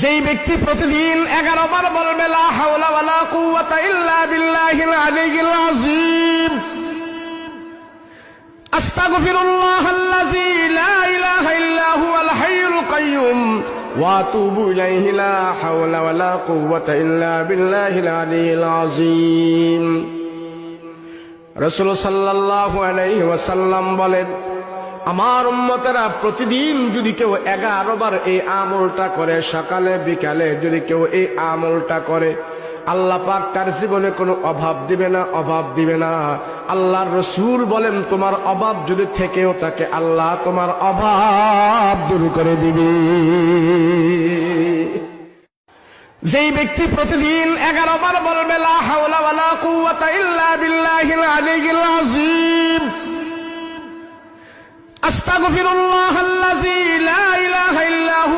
যেই ব্যক্তি প্রতিদিন 11 বার বলবে লা হাওলা ওয়ালা কুওয়াতা ইল্লা বিল্লাহিল আলিয়্যিল আযীম, আস্তাগফিরুল্লাহাল্লাযী লা ইলাহা ইল্লা হুয়াল হাইয়ুল কাইয়্যুম ওয়া আতুবু ইলাইহি লা হাওলা ওয়ালা কুওয়াতা ইল্লা বিল্লাহিল আলিয়্যিল আযীম। রাসূল সাল্লাল্লাহু আলাইহি ওয়াসাল্লাম বলেন, আমার উম্মতেরা প্রতিদিন যদি কেউ 11 বার এই আমলটা করে, সকালে বিকালে যদি কেউ এই আমলটা করে, আল্লাহ পাক তার জীবনে কোনো অভাব দিবে না, অভাব দিবে না। আল্লাহর রাসূল বলেন, তোমার অভাব যদি থেকেও থাকে, আল্লাহ তোমার অভাব দূর করে দিবে। যেই ব্যক্তি প্রতিদিন 11 বার বলবে লা হাওলা ওয়ালা কুওয়াতা ইল্লা বিল্লাহিল আলিয়্যিল আযীম, আস্তাগফিরুল্লাহাল্লাযী লা ইলাহা ইল্লা হু